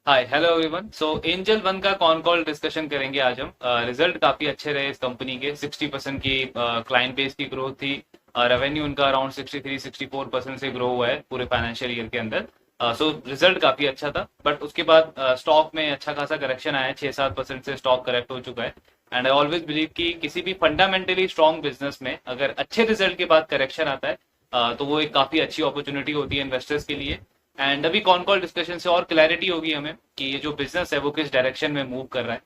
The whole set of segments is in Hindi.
हाय hello everyone. So angel one का कॉन कॉल डिस्कशन करेंगे आज हम। रिजल्ट काफी अच्छे रहे इस कंपनी के। 60% की क्लाइंट बेस की ग्रोथ थी। रेवेन्यू उनका अराउंड 63-64% से ग्रो हुआ है पूरे फाइनेंशियल ईयर के अंदर। सो रिजल्ट काफी अच्छा था, बट उसके बाद स्टॉक में अच्छा खासा करेक्शन आया है। 6-7% से स्टॉक करेक्ट हो चुका है। एंड आई ऑलवेज बिलीव कि किसी भी फंडामेंटली स्ट्रॉन्ग बिजनेस में अगर अच्छे रिजल्ट के बाद करेक्शन आता है तो वो एक काफी अच्छी अपॉर्चुनिटी होती है इन्वेस्टर्स के लिए। एंड अभी कॉन कॉल डिस्कशन से और क्लैरिटी होगी हमें कि ये जो बिजनेस है वो किस डायरेक्शन में मूव कर रहा है।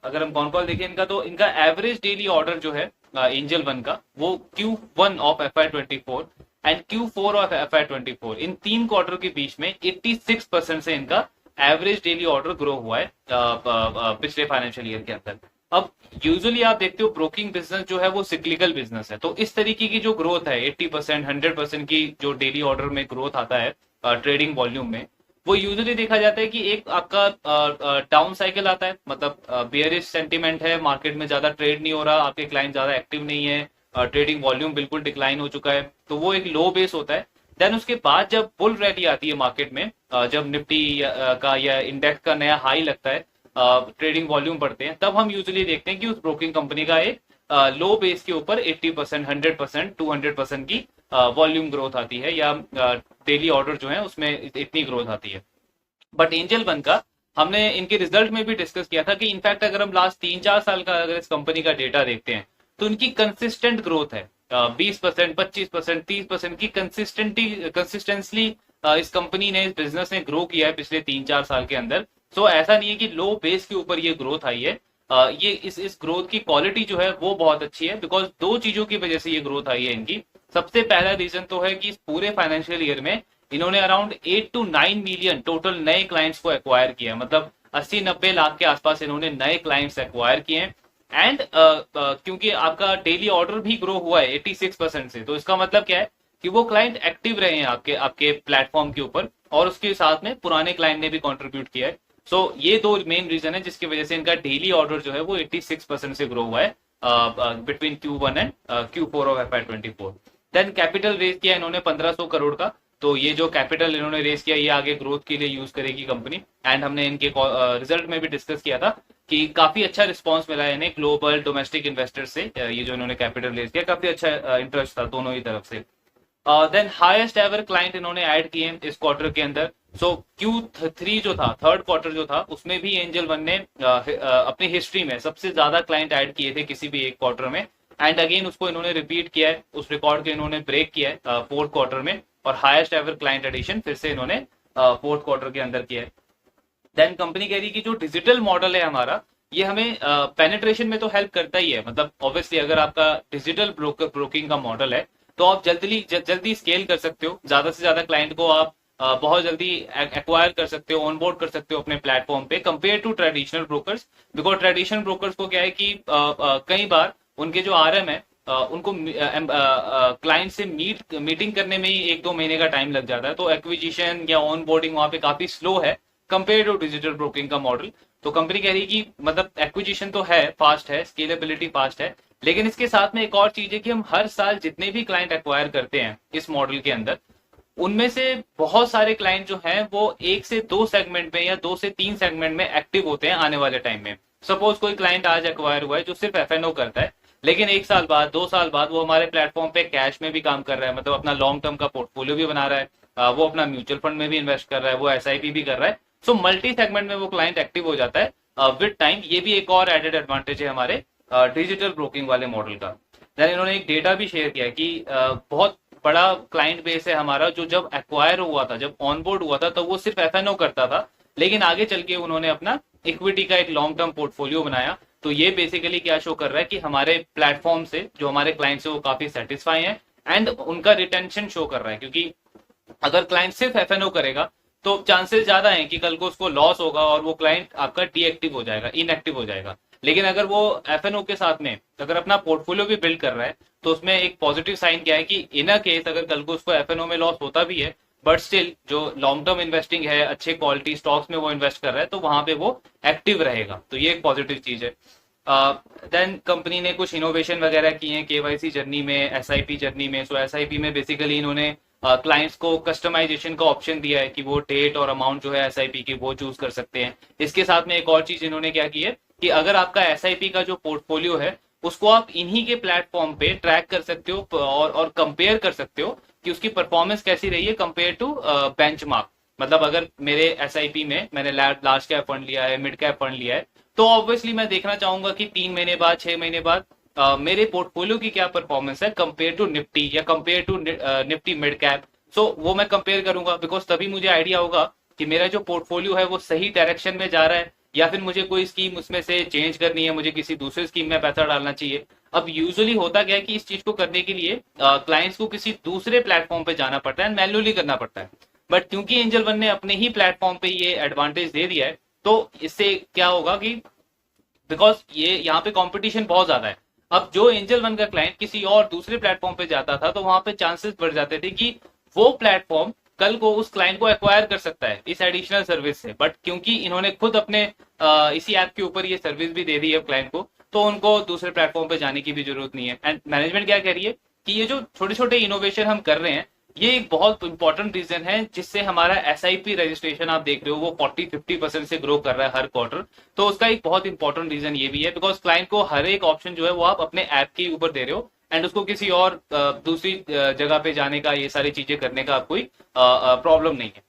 अगर हम कॉन कॉल देखें इनका, तो इनका एवरेज डेली ऑर्डर जो है एंजल वन का, वो Q1 of FY24 and Q4 of FY24, इन तीन क्वार्टर के बीच में 86% से इनका एवरेज डेली ऑर्डर ग्रो हुआ है पिछले फाइनेंशियल ईयर के अंदर। अब यूजुअली आप देखते हो ब्रोकिंग बिजनेस जो है वो सिक्लिकल बिजनेस है, तो इस तरीके की जो ग्रोथ है 80% 100% की जो डेली ऑर्डर में ग्रोथ आता है ट्रेडिंग वॉल्यूम में, वो यूजुअली देखा जाता है कि एक आपका डाउन साइकिल आता है, मतलब बेयरिश सेंटीमेंट है, मार्केट में ज्यादा ट्रेड नहीं हो रहा, आपके क्लाइंट ज्यादा एक्टिव नहीं है, ट्रेडिंग वॉल्यूम बिल्कुल डिक्लाइन हो चुका है, तो वो एक लो बेस होता है। देन उसके बाद जब बुल रैली आती है मार्केट में, जब निफ्टी का या इंडेक्स का नया हाई लगता है, ट्रेडिंग वॉल्यूम बढ़ते हैं, तब हम यूजुअली देखते हैं कि उस ब्रोकिंग कंपनी का एक लो बेस के ऊपर 80% 100% 200% की वॉल्यूम ग्रोथ आती है, या डेली ऑर्डर जो है उसमें इतनी ग्रोथ आती है। बट एंजल वन का हमने इनके रिजल्ट में भी डिस्कस किया था कि इनफैक्ट अगर हम लास्ट 3-4 साल का अगर इस कंपनी का डेटा देखते हैं, तो इनकी कंसिस्टेंट ग्रोथ है 20%, 25%, 30% की कंसिस्टेंटली इस कंपनी ने, इस बिजनेस ने ग्रो किया है पिछले 3-4 साल के अंदर। सो ऐसा नहीं है कि लो बेस के ऊपर ये ग्रोथ आई है। ये इस ग्रोथ की क्वालिटी जो है वो बहुत अच्छी है, बिकॉज दो चीजों की वजह से ये ग्रोथ आई है इनकी। सबसे पहला रीजन तो है कि इस पूरे फाइनेंशियल ईयर में इन्होंने अराउंड 8 to 9 मिलियन टोटल नए क्लाइंट्स को एक्वायर किया है, मतलब 80-90 लाख के आसपास इन्होंने नए क्लाइंट्स एक्वायर किए हैं। एंड क्योंकि आपका डेली ऑर्डर भी ग्रो हुआ है 86% से, तो इसका मतलब क्या है कि वो क्लाइंट एक्टिव रहे हैं आपके आपके प्लेटफॉर्म के ऊपर, और उसके साथ में पुराने क्लाइंट ने भी कंट्रीब्यूट किया है। ये दो मेन रीजन है जिसकी वजह से इनका डेली ऑर्डर जो है वो 86% से ग्रो हुआ है between Q1 and Q4 of FY24। Then capital raise किया इन्होंने 1500 करोड़ का। तो ये जो कैपिटल इन्होंने रेज किया, ये आगे ग्रोथ के लिए यूज करेगी कंपनी। एंड हमने इनके रिजल्ट में भी डिस्कस किया था कि काफी अच्छा रिस्पॉन्स मिला है इन्हें ग्लोबल डोमेस्टिक इन्वेस्टर से। ये जो इन्होंने कैपिटल रेज किया, काफी अच्छा इंटरेस्ट था दोनों ही तरफ से। देन हाईएस्ट एवर क्लाइंट इन्होंने ऐड किए इस क्वार्टर के अंदर। Q3 जो था, थर्ड क्वार्टर जो था, उसमें भी एंजल वन ने अपनी हिस्ट्री में सबसे ज्यादा क्लाइंट ऐड किए थे किसी भी एक क्वार्टर में। एंड अगेन उसको इन्होंने रिपीट किया है, उस रिकॉर्ड को इन्होंने ब्रेक किया है फोर्थ क्वार्टर में, और हाईएस्ट एवर क्लाइंट एडिशन फिर से इन्होंने फोर्थ क्वार्टर के अंदर किया है। देन कंपनी कह रही है कि जो डिजिटल मॉडल है हमारा, ये हमें पेनिट्रेशन में तो हेल्प करता ही है। मतलब ऑब्वियसली अगर आपका डिजिटल ब्रोकिंग का मॉडल है, तो आप जल्दी स्केल कर सकते हो, ज्यादा से ज्यादा क्लाइंट को आप बहुत जल्दी एक्वायर कर सकते हो, ऑनबोर्ड कर सकते हो अपने प्लेटफॉर्म पे, compare to traditional brokers. Because traditional brokers को क्या है कि कई बार उनके जो RM है, उनको क्लाइंट से मीटिंग करने में ही 1-2 महीने का टाइम लग जाता है, तो एक्विजिशन या ऑन बोर्डिंग वहां पे काफी स्लो है कंपेयर टू डिजिटल ब्रोकिंग का मॉडल। तो कंपनी कह रही है कि मतलब एक्विजिशन तो है, फास्ट है, स्केलेबिलिटी फास्ट है, लेकिन इसके साथ में एक और चीज है कि हम हर साल जितने भी क्लाइंट एक्वायर करते हैं इस मॉडल के अंदर, उनमें से बहुत सारे क्लाइंट जो हैं वो 1 से 2 सेगमेंट में या 2 से 3 सेगमेंट में एक्टिव होते हैं आने वाले टाइम में। सपोज कोई क्लाइंट आज एक्वायर हुआ है जो सिर्फ FNO करता है, लेकिन 1 साल बाद 2 साल बाद वो हमारे प्लेटफॉर्म पे कैश में भी काम कर रहा है, मतलब अपना लॉन्ग टर्म का पोर्टफोलियो भी बना रहा है, वो अपना म्यूचुअल फंड में भी इन्वेस्ट कर रहा है, वो SIP भी कर रहा है। मल्टी सेगमेंट में वो क्लाइंट एक्टिव हो जाता है विद टाइम। ये भी एक और एडेड एडवांटेज है हमारे डिजिटल ब्रोकिंग वाले मॉडल का। देन इन्होंने एक डेटा भी शेयर किया कि बहुत बड़ा क्लाइंट बेस है हमारा, जो जब एक्वायर हुआ था, जब ऑनबोर्ड हुआ था, तो वो सिर्फ FNO करता था, लेकिन आगे चल के उन्होंने अपना इक्विटी का एक लॉन्ग टर्म पोर्टफोलियो बनाया। तो ये बेसिकली क्या शो कर रहा है कि हमारे प्लेटफॉर्म से जो हमारे क्लाइंट्स है वो काफी सेटिस्फाई हैं, एंड उनका रिटेंशन शो कर रहा है। क्योंकि अगर क्लाइंट सिर्फ FNO करेगा, तो चांसेस ज्यादा हैं कि कल को उसको लॉस होगा और वो क्लाइंट आपका डीएक्टिव हो जाएगा, इनएक्टिव हो जाएगा। लेकिन अगर वो FNO के साथ में अगर अपना पोर्टफोलियो भी बिल्ड कर रहा है, तो उसमें एक पॉजिटिव साइन क्या है कि इन अ केस अगर कल को उसको FNO में लॉस होता भी है, बट स्टिल जो लॉन्ग टर्म इन्वेस्टिंग है, अच्छे क्वालिटी स्टॉक्स में वो इन्वेस्ट कर रहा है, तो वहां पे वो एक्टिव रहेगा। तो ये एक पॉजिटिव चीज है। देन कंपनी ने कुछ इनोवेशन वगैरह किए हैं KYC जर्नी में, SIP जर्नी में। SIP में बेसिकली इन्होंने क्लाइंट्स को कस्टमाइजेशन का ऑप्शन दिया है कि वो डेट और अमाउंट जो है एसआईपी की वो चूज कर सकते हैं। इसके साथ में एक और चीज इन्होंने क्या की है कि अगर आपका एसआईपी का जो पोर्टफोलियो है उसको आप इन्हीं के प्लेटफॉर्म पे ट्रैक कर सकते हो और कंपेयर कर सकते हो कि उसकी परफॉर्मेंस कैसी रही है कंपेयर टू बेंचमार्क। मतलब अगर मेरे एसआईपी में मैंने लार्ज कैप फंड लिया है, मिड कैप फंड लिया है, तो ऑब्वियसली मैं देखना चाहूंगा कि 3 महीने बाद, 6 महीने बाद मेरे पोर्टफोलियो की क्या परफॉर्मेंस है कंपेयर टू निफ्टी या compare to Nifty mid cap. So वो मैं कंपेयर करूंगा, बिकॉज तभी मुझे आइडिया होगा कि मेरा जो पोर्टफोलियो है वो सही डायरेक्शन में जा रहा है या फिर मुझे कोई स्कीम उसमें से चेंज करनी है, मुझे किसी दूसरे स्कीम में पैसा डालना चाहिए। अब यूजुअली होता क्या है कि इस चीज को करने के लिए क्लाइंट्स को किसी दूसरे प्लेटफॉर्म पे जाना पड़ता है, मैन्युअली करना पड़ता है। बट क्योंकि एंजल वन ने अपने ही प्लेटफॉर्म पे ये एडवांटेज दे दिया है, तो इससे क्या होगा कि बिकॉज ये यहाँ पे कंपटीशन बहुत ज्यादा है। अब जो एंजल वन का क्लाइंट किसी और दूसरे प्लेटफॉर्म पे जाता था तो वहां पे चांसेस बढ़ जाते थे कि वो प्लेटफॉर्म कल को उस क्लाइंट को एक्वायर कर सकता है इस एडिशनल सर्विस से। बट क्योंकि इन्होंने खुद अपने इसी ऐप के ऊपर ये सर्विस भी दे दी है क्लाइंट को, तो उनको दूसरे प्लेटफॉर्म पे जाने की भी जरूरत नहीं है। एंड मैनेजमेंट क्या कह रही है कि ये जो छोटे छोटे इनोवेशन हम कर रहे हैं ये एक बहुत इंपॉर्टेंट रीजन है जिससे हमारा एसआईपी रजिस्ट्रेशन आप देख रहे हो वो 40-50% से ग्रो कर रहा है हर क्वार्टर। तो उसका एक बहुत इंपॉर्टेंट रीजन ये भी है बिकॉज क्लाइंट को हर एक ऑप्शन जो है वो आप अपने ऐप के ऊपर दे रहे हो एंड उसको किसी और दूसरी जगह पे जाने का, ये सारी चीजें करने का आप कोई प्रॉब्लम नहीं है।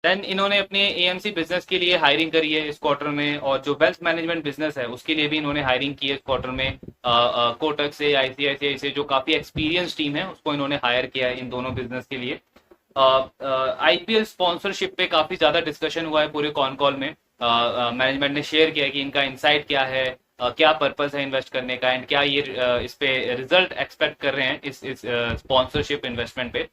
देन इन्होंने अपने एएमसी बिजनेस के लिए हायरिंग करी है इस क्वार्टर में, और जो वेल्थ मैनेजमेंट बिजनेस है उसके लिए भी इन्होंने हायरिंग की है इस क्वार्टर में। कोटक से, आईसीआईसीआई से जो काफी एक्सपीरियंस टीम है उसको इन्होंने हायर किया है इन दोनों बिजनेस के लिए। आईपीएल स्पॉन्सरशिप पे काफी ज्यादा डिस्कशन हुआ है पूरे कॉन कॉल में। मैनेजमेंट ने शेयर किया कि इनका इनसाइट क्या है, क्या पर्पस है इन्वेस्ट करने का एंड क्या ये इस पे रिजल्ट एक्सपेक्ट कर रहे हैं इस स्पॉन्सरशिप इन्वेस्टमेंट पे।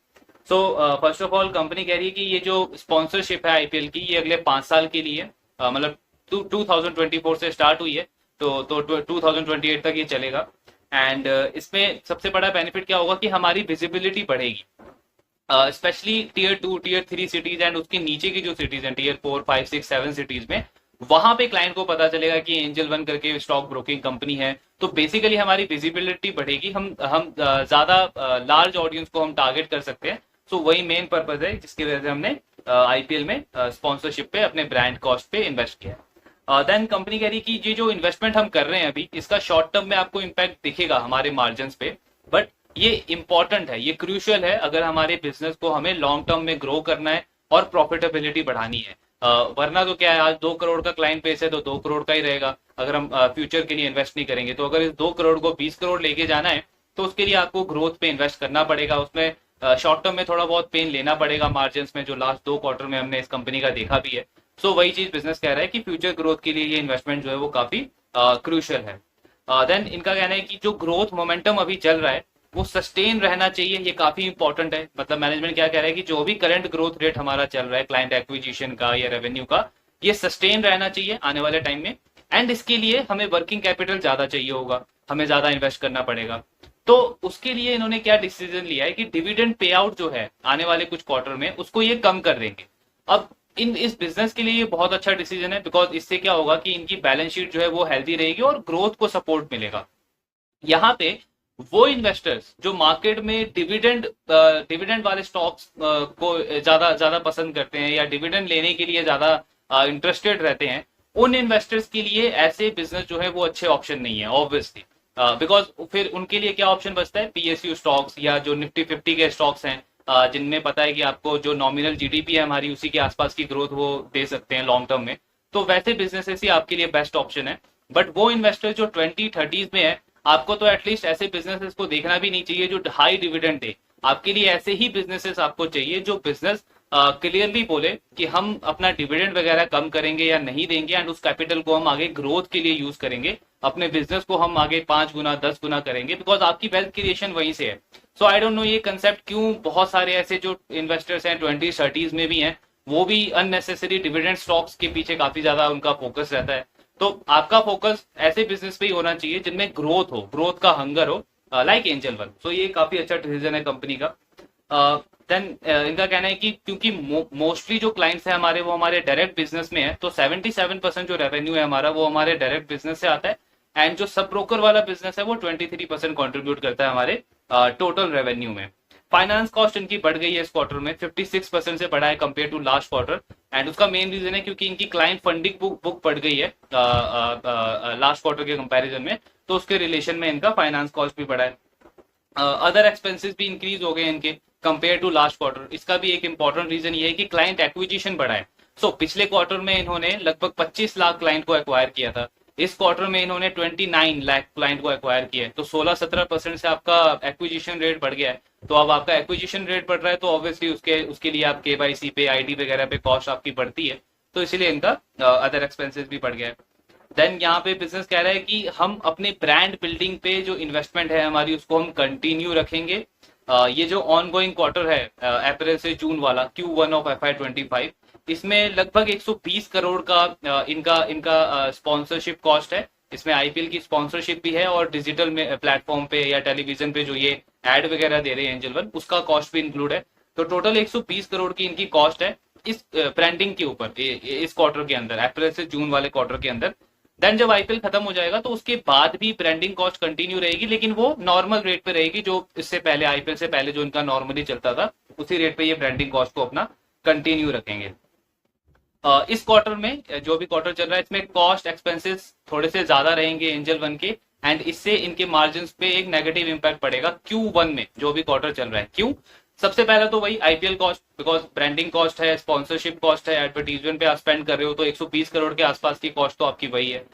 So first of all company कह रही है कि ये जो स्पॉन्सरशिप है आईपीएल की ये अगले 5 साल के लिए मतलब 2024 से स्टार्ट हुई है तो 2028 तक ये चलेगा। एंड इसमें सबसे बड़ा बेनिफिट क्या होगा कि हमारी विजिबिलिटी बढ़ेगी, especially tier 2 tier 3 cities and उसके नीचे की जो सिटीज हैं टीयर 4 5 6 7 सिटीज में, वहां पे क्लाइंट को पता चलेगा कि एंजल वन करके स्टॉक ब्रोकिंग कंपनी है। तो बेसिकली हमारी विजिबिलिटी बढ़ेगी, हम ज्यादा लार्ज ऑडियंस को हम टारगेट कर सकते हैं। सो वही मेन पर्पज है जिसकी वजह से हमने आईपीएल में स्पॉन्सरशिप पे अपने ब्रांड कॉस्ट पे इन्वेस्ट किया। देन कंपनी कह रही कि ये जो इन्वेस्टमेंट हम कर रहे हैं अभी इसका शॉर्ट टर्म में आपको इम्पैक्ट दिखेगा हमारे मार्जिन पे, बट ये इंपॉर्टेंट है, ये क्रूशियल है अगर हमारे बिजनेस को हमें लॉन्ग टर्म में ग्रो करना है और प्रॉफिटेबिलिटी बढ़ानी है। वरना तो क्या है, आज 2 करोड़ का क्लाइंट बेस है तो 2 करोड़ का ही रहेगा अगर हम फ्यूचर के लिए इन्वेस्ट नहीं करेंगे। तो अगर इस 2 करोड़ को 20 करोड़ लेके जाना है तो उसके लिए आपको ग्रोथ पे इन्वेस्ट करना पड़ेगा, उसमें शॉर्ट टर्म में थोड़ा बहुत पेन लेना पड़ेगा मार्जिन में, जो लास्ट 2 क्वार्टर में हमने इस कंपनी का देखा भी है। सो वही चीज बिजनेस कह रहा है कि फ्यूचर ग्रोथ के लिए ये इन्वेस्टमेंट जो है वो काफी क्रूशियल है। देन इनका कहना है कि जो ग्रोथ मोमेंटम अभी चल रहा है वो सस्टेन रहना चाहिए, ये काफी इंपॉर्टेंट है। मतलब मैनेजमेंट क्या कह रहा है कि जो भी करंट ग्रोथ रेट हमारा चल रहा है क्लाइंट एक्विजिशन का या रेवेन्यू का, ये सस्टेन रहना चाहिए आने वाले टाइम में। एंड इसके लिए हमें वर्किंग कैपिटल ज्यादा चाहिए होगा, हमें ज्यादा इन्वेस्ट करना पड़ेगा। तो उसके लिए इन्होंने क्या डिसीजन लिया है कि डिविडेंड पे आउट जो है आने वाले कुछ क्वार्टर में उसको ये कम कर देंगे। अब इस बिजनेस के लिए ये बहुत अच्छा डिसीजन है बिकॉज इससे क्या होगा कि इनकी बैलेंस शीट जो है वो हेल्दी रहेगी और ग्रोथ को सपोर्ट मिलेगा। यहाँ पे वो इन्वेस्टर्स जो मार्केट में डिविडेंड वाले स्टॉक्स को ज्यादा ज्यादा पसंद करते हैं या डिविडेंड लेने के लिए ज्यादा इंटरेस्टेड रहते हैं, उन इन्वेस्टर्स के लिए ऐसे बिजनेस जो है वो अच्छे ऑप्शन नहीं है ऑब्वियसली। बिकॉज फिर उनके लिए क्या ऑप्शन बचता है, पीएसयू स्टॉक्स या जो निफ्टी 50 के स्टॉक्स हैं जिनमें पता है कि आपको जो नॉमिनल जीडीपी है हमारी उसी के आसपास की ग्रोथ वो दे सकते हैं लॉन्ग टर्म में। तो वैसे बिजनेसेस ही आपके लिए बेस्ट ऑप्शन है। बट वो इन्वेस्टर जो 20-30s में है, आपको तो एटलीस्ट ऐसे बिजनेसेस को देखना भी नहीं चाहिए जो हाई डिविडेंड दे। आपके लिए ऐसे ही बिजनेसेस आपको चाहिए जो बिजनेस क्लियरली बोले कि हम अपना डिविडेंड वगैरह कम करेंगे या नहीं देंगे एंड उस कैपिटल को हम आगे ग्रोथ के लिए यूज करेंगे, अपने बिजनेस को हम आगे 5 गुना 10 गुना करेंगे, बिकॉज आपकी वेल्थ क्रिएशन वहीं से है। सो आई डोंट नो ये कंसेप्ट क्यों बहुत सारे ऐसे जो इन्वेस्टर्स हैं 20-30s में भी हैं वो भी अननेसेसरी डिविडेंड स्टॉक्स के पीछे काफी ज्यादा उनका फोकस रहता है। तो आपका फोकस ऐसे बिजनेस पे ही होना चाहिए जिनमें ग्रोथ हो, ग्रोथ का हंगर हो, लाइक एंजल वन। सो ये काफी अच्छा डिसीजन है कंपनी का। देन इनका कहना है कि क्योंकि मोस्टली जो क्लाइंट्स हैं हमारे वो हमारे डायरेक्ट बिजनेस में है, तो 77% जो रेवेन्यू है हमारा वो हमारे डायरेक्ट बिजनेस से आता है एंड जो सब ब्रोकर वाला बिजनेस है वो 23% कॉन्ट्रीब्यूट करता है हमारे टोटल रेवेन्यू में। फाइनेंस कॉस्ट इनकी बढ़ गई है इस क्वार्टर में, 56% से बढ़ा है compare to last quarter. And उसका मेन रीजन है क्योंकि इनकी क्लाइंट फंडिंग बुक बढ़ गई है लास्ट क्वार्टर के कंपैरिजन में, तो उसके रिलेशन में इनका फाइनेंस कॉस्ट भी बढ़ा है। अदर एक्सपेंसेस भी इंक्रीज हो गए इनके कंपेयर टू लास्ट क्वार्टर। इसका भी एक इंपॉर्टेंट रीजन ये है कि क्लाइंट एक्विजिशन बढ़ा है। पिछले क्वार्टर में इन्होंने लगभग 25 लाख क्लाइंट को एक्वायर किया था, इस क्वार्टर में इन्होंने 29 लाख क्लाइंट को एक्वायर किया है, तो 16-17% से आपका एक्विजिशन रेट बढ़ गया है। तो अब आपका एक्विजिशन रेट बढ़ रहा है तो ऑब्वियसली उसके लिए आप केवाईसी पे, आईडी वगैरह पे कॉस्ट आपकी बढ़ती है, तो इसीलिए इनका अदर एक्सपेंसेस भी बढ़ गया है। देन यहाँ पे बिजनेस कह रहा है कि हम अपने ब्रांड बिल्डिंग पे जो इन्वेस्टमेंट है हमारी उसको हम कंटिन्यू रखेंगे। ये जो ऑनगोइंग क्वार्टर है अप्रैल से जून वाला Q1 ऑफ FY25, इसमें लगभग 120 करोड़ का इनका इनका स्पॉन्सरशिप कॉस्ट है। इसमें आईपीएल की स्पॉन्सरशिप भी है और डिजिटल में प्लेटफॉर्म पे या टेलीविजन पे जो ये एड वगैरह दे रहे हैं एंजल वन, उसका कॉस्ट भी इंक्लूड है। तो टोटल 120 करोड़ की इनकी कॉस्ट है इस ब्रांडिंग के ऊपर इस क्वार्टर के अंदर, अप्रैल से जून वाले क्वार्टर के अंदर। देन जब आईपीएल खत्म हो जाएगा तो उसके बाद भी ब्रांडिंग कॉस्ट कंटिन्यू रहेगी, लेकिन वो नॉर्मल रेट पे रहेगी जो इससे पहले आईपीएल से पहले जो इनका नॉर्मली चलता था, उसी रेट पे ये ब्रांडिंग कॉस्ट को अपना कंटिन्यू रखेंगे। इस क्वार्टर में जो भी क्वार्टर चल रहा है इसमें कॉस्ट एक्सपेंसेस थोड़े से ज्यादा रहेंगे एंजल वन के, एंड इससे इनके मार्जिन पे एक नेगेटिव इंपैक्ट पड़ेगा Q1 में जो भी क्वार्टर चल रहा है। क्यों? सबसे पहला तो वही IPL cost, because branding cost है, स्पॉन्सरशिप कॉस्ट है, एडवर्टीजमेंट पे आप स्पेंड कर रहे हो, तो 120 करोड़ के आसपास की कॉस्ट तो आपकी वही है।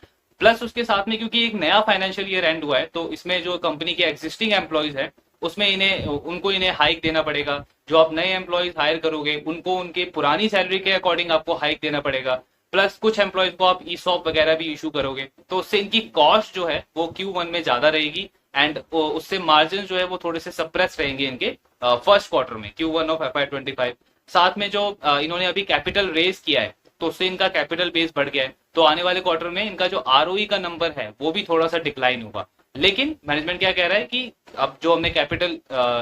प्लस उसके साथ में क्योंकि एक नया फाइनेंशियल ईयर एंड हुआ है, तो इसमें जो कंपनी के एग्जिस्टिंग एम्प्लॉयज है उसमें इन्हें हाइक देना पड़ेगा। जो आप नए एम्प्लॉयज हायर करोगे उनको उनके पुरानी सैलरी के अकॉर्डिंग आपको हाइक देना पड़ेगा। प्लस कुछ एम्प्लॉयज को आप ईसॉप वगैरह भी इशू करोगे, तो उससे इनकी कॉस्ट जो है वो Q1 में ज्यादा रहेगी, एंड उससे मार्जिन जो है वो थोड़े से सप्रेस रहेंगे इनके फर्स्ट क्वार्टर में Q1 ऑफ FY25। साथ में जो इन्होंने अभी कैपिटल रेज किया है तो उससे इनका कैपिटल बेस बढ़ गया है, तो आने वाले क्वार्टर में इनका जो ROE का नंबर है वो भी थोड़ा सा डिक्लाइन होगा। लेकिन मैनेजमेंट क्या कह रहा है कि अब जो हमने कैपिटल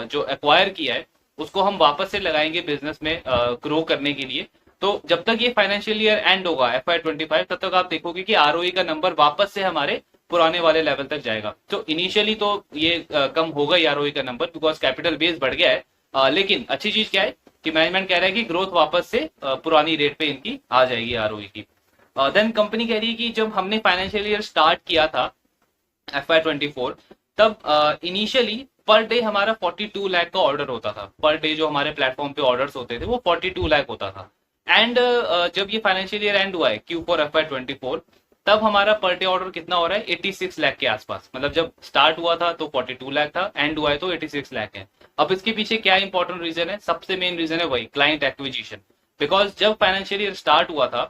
जो एक्वायर किया है उसको हम वापस से लगाएंगे बिजनेस में ग्रो करने के लिए। तो जब तक ये फाइनेंशियल ईयर एंड होगा FY25, तब तक आप देखोगे कि ROE का नंबर वापस से हमारे पुराने वाले लेवल तक जाएगा। तो इनिशियली तो ये कम होगा ही ROE का नंबर, बिकॉज कैपिटल बेस बढ़ गया है, लेकिन अच्छी चीज क्या है कि मैनेजमेंट कह रहा है कि ग्रोथ वापस से पुरानी रेट पे इनकी आ जाएगी ROE की। देन कंपनी कह रही है कि जब हमने फाइनेंशियल ईयर स्टार्ट किया था FY24, तब इनिशियली पर डे हमारा 42 लाख का ऑर्डर होता था। पर डे जो हमारे प्लेटफॉर्म पे ऑर्डर्स होते थे वो 42 लाख होता था। एंड जब ये फाइनेंशियल ईयर एंड हुआ है Q4 FY24, तब हमारा पर डे ऑर्डर कितना हो रहा है? 86 लाख के आसपास। मतलब जब स्टार्ट हुआ था तो 42 लाख था, एंड हुआ है तो 86 लाख है। अब इसके पीछे क्या इंपॉर्टेंट रीजन है? सबसे मेन रीजन है वही क्लाइंट एक्विजिशन। बिकॉज जब फाइनेंशियल ईयर स्टार्ट हुआ था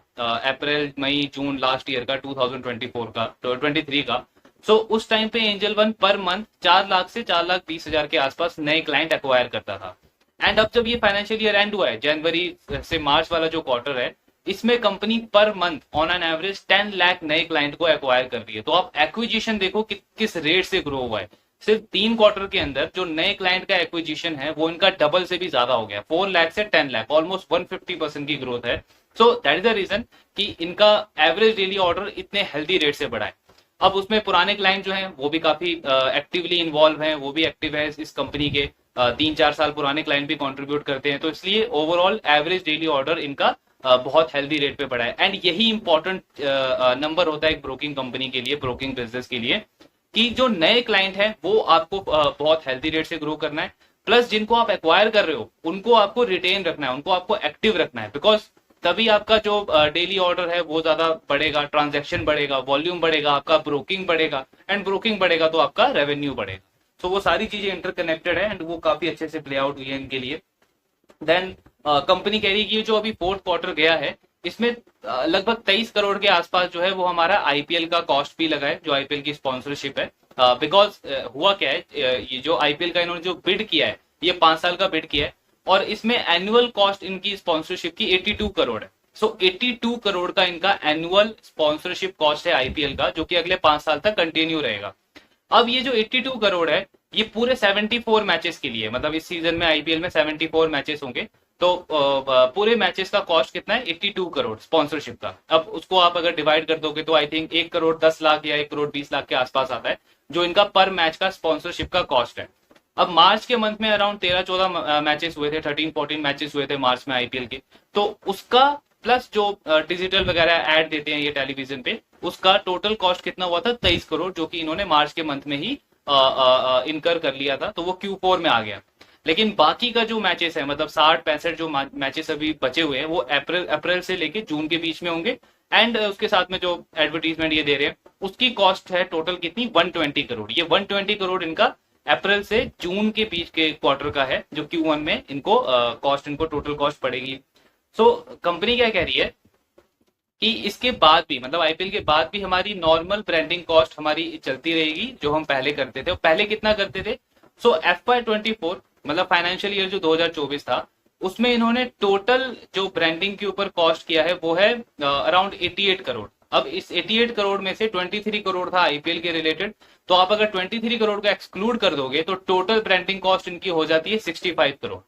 अप्रैल मई जून लास्ट ईयर का 2024 का 23 का, उस टाइम पे angel one per month 4 lakh से 4,20,000 के आसपास नए क्लाइंट एक्वायर करता था। एंड अब जब ये फाइनेंशियल ईयर एंड हुआ है, जनवरी से मार्च वाला जो क्वार्टर है, इसमें company per month on an average 10 lakh नए क्लाइंट को एक्वायर कर रही है। तो आप एक्विजिशन देखो कि किस रेट से ग्रो हुआ है। सिर्फ 3 क्वार्टर के अंदर जो नए क्लाइंट का एक्विजिशन है वो इनका डबल से भी ज्यादा हो गया, 4 लाख से 10 लाख, ऑलमोस्ट 150% की ग्रोथ है। So that is the reason कि इनका एवरेज डेली ऑर्डर इतने हेल्दी रेट से बढ़ा है। अब उसमें पुराने क्लाइंट जो हैं वो भी काफी एक्टिवली इन्वॉल्व हैं, वो भी एक्टिव है इस कंपनी के, 3-4 साल पुराने क्लाइंट भी कंट्रीब्यूट करते हैं, तो इसलिए ओवरऑल एवरेज डेली ऑर्डर इनका बहुत हेल्दी रेट पे बढ़ा है। एंड यही इंपॉर्टेंट नंबर होता है एक ब्रोकिंग कंपनी के लिए, ब्रोकिंग बिजनेस के लिए, कि जो नए क्लाइंट हैं वो आपको बहुत हेल्दी रेट से ग्रो करना है, प्लस जिनको आप एक्वायर कर रहे हो उनको आपको रिटेन रखना है, उनको आपको एक्टिव रखना है, बिकॉज तभी आपका जो डेली ऑर्डर है वो ज्यादा बढ़ेगा, ट्रांजैक्शन बढ़ेगा, वॉल्यूम बढ़ेगा, आपका ब्रोकिंग बढ़ेगा, एंड ब्रोकिंग बढ़ेगा तो आपका रेवेन्यू बढ़ेगा। तो वो सारी चीजें इंटरकनेक्टेड है एंड वो काफी अच्छे से प्ले आउट हुई है इनके लिए। देन कंपनी कह रही है कि जो अभी 4th क्वार्टर गया है इसमें लगभग 23 करोड़ के आसपास जो है वो हमारा आईपीएल का कॉस्ट भी लगा है, जो आईपीएल की स्पॉन्सरशिप है। बिकॉज हुआ क्या है, ये जो आईपीएल का इन्होंने जो बिड किया है ये 5 साल का बिड किया है, और इसमें एनुअल कॉस्ट इनकी स्पॉन्सरशिप की 82 करोड़ है। 82 करोड़ का इनका एनुअल स्पॉन्सरशिप कॉस्ट है आईपीएल का, जो कि अगले 5 साल तक कंटिन्यू रहेगा। अब ये जो 82 करोड़ है ये पूरे 74 मैचेस के लिए, मतलब इस सीजन में आईपीएल में 74 मैचेस होंगे, तो पूरे मैचेस का कॉस्ट कितना है? 82 करोड़ स्पॉन्सरशिप का। अब उसको आप अगर डिवाइड कर दोगे तो आई थिंक 1 करोड़ 10 लाख या 1 करोड़ 20 लाख के आसपास आता है, जो इनका पर मैच का स्पॉन्सरशिप का कॉस्ट है। अब मार्च के मंथ में अराउंड 13-14 मैचेस हुए थे, 13-14 मैचेस हुए थे मार्च में आईपीएल के। तो उसका प्लस जो डिजिटल वगैरह ऐड देते हैं ये टेलीविजन पे, उसका टोटल कॉस्ट कितना हुआ था? 23 करोड़, जो कि इन्होंने मार्च के मंथ में ही इनकर कर लिया था, तो वो Q4 में आ गया। लेकिन बाकी का जो मैचेस है, मतलब 60-65 जो मैचेस अभी बचे हुए हैं, वो अप्रैल अप्रैल से लेके जून के बीच में होंगे। एंड उसके साथ में जो एडवर्टीजमेंट ये दे रहे हैं, उसकी कॉस्ट है टोटल कितनी? 120 करोड़। ये 120 करोड़ इनका अप्रैल से जून के बीच के क्वार्टर का है, जो Q1 में इनको कॉस्ट, इनको टोटल कॉस्ट पड़ेगी। सो कंपनी क्या कह रही है कि इसके बाद भी, मतलब आईपीएल के बाद भी हमारी नॉर्मल ब्रांडिंग कॉस्ट हमारी चलती रहेगी, जो हम पहले करते थे। पहले कितना करते थे? सो FY24 मतलब फाइनेंशियल ईयर जो 2024 था, उसमें इन्होंने टोटल जो ब्रांडिंग के ऊपर कॉस्ट किया है वो है अराउंड 88 करोड़। अब इस 88 करोड़ में से 23 करोड़ था आईपीएल के रिलेटेड, तो आप अगर 23 करोड़ को एक्सक्लूड कर दोगे तो टोटल ब्रांडिंग कॉस्ट इनकी हो जाती है 65 करोड़,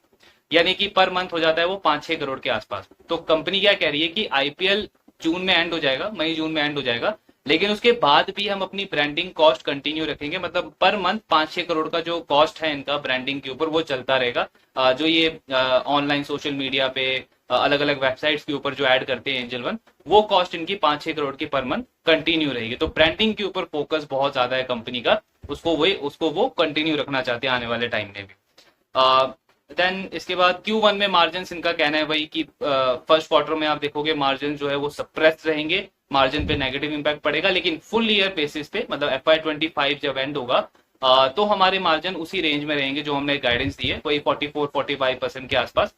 यानी कि पर मंथ हो जाता है वो 5-6 करोड़ के आसपास। तो कंपनी क्या कह रही है कि आईपीएल जून में एंड हो जाएगा, मई जून में एंड हो जाएगा, लेकिन उसके बाद भी हम अपनी ब्रांडिंग कॉस्ट कंटिन्यू रखेंगे, मतलब पर मंथ 5-6 करोड़ का जो कॉस्ट है इनका ब्रांडिंग के ऊपर वो चलता रहेगा। जो ये ऑनलाइन सोशल मीडिया पे अलग अलग वेबसाइट्स के ऊपर जो ऐड करते हैं एंजल वन, वो कॉस्ट इनकी 5-6 करोड़ की पर मंथ कंटिन्यू रहेगी। तो ब्रांडिंग के ऊपर फोकस बहुत ज्यादा है कंपनी का, उसको वो कंटिन्यू रखना चाहते हैं आने वाले टाइम में भी। देन इसके बाद Q1 में मार्जिन इनका कहना है वही कि फर्स्ट क्वार्टर में आप देखोगे मार्जिन जो है वो सप्रेस रहेंगे, मार्जिन पे नेगेटिव इंपैक्ट पड़ेगा, लेकिन फुल ईयर बेसिस पे, मतलब FY25 जब एंड होगा तो हमारे मार्जिन उसी रेंज में रहेंगे जो हमने गाइडेंस दी है, वही 44-45% के आसपास।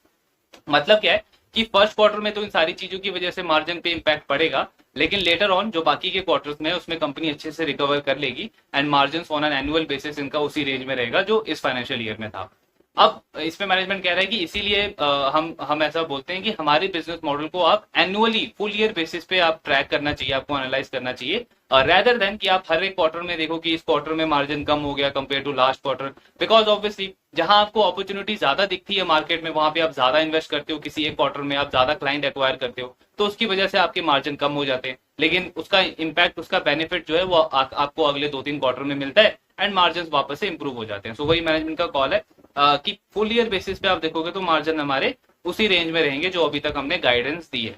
मतलब क्या है कि फर्स्ट क्वार्टर में तो इन सारी चीजों की वजह से मार्जिन पे इंपैक्ट पड़ेगा, लेकिन लेटर ऑन जो बाकी के क्वार्टर्स में उसमें कंपनी अच्छे से रिकवर कर लेगी and margin on an annual basis इनका उसी रेंज में रहेगा जो इस फाइनेंशियल ईयर में था। अब इसमें मैनेजमेंट कह रहा है कि इसीलिए हम ऐसा बोलते हैं कि हमारे बिजनेस मॉडल को आप एनुअली फुल ईयर बेसिस पे आप ट्रैक करना चाहिए, आपको एनालाइज करना चाहिए, रेदर देन कि आप हर एक क्वार्टर में देखो कि इस क्वार्टर में मार्जिन कम हो गया compare to last quarter. Because obviously जहां आपको अपॉर्चुनिटी ज्यादा दिखती है मार्केट में, वहां पे आप ज्यादा इन्वेस्ट करते हो, किसी एक क्वार्टर में आप ज्यादा क्लाइंट एक्वायर करते हो, तो उसकी वजह से आपके मार्जिन कम हो जाते हैं, लेकिन उसका इम्पैक्ट, उसका बेनिफिट जो है वो आपको अगले 2-3 क्वार्टर में मिलता है एंड मार्जिन वापस से इंप्रूव हो जाते हैं। सो वही मैनेजमेंट का कॉल है कि फुल ईयर बेसिस पे आप देखोगे तो मार्जिन हमारे उसी रेंज में रहेंगे जो अभी तक हमने गाइडेंस दी है।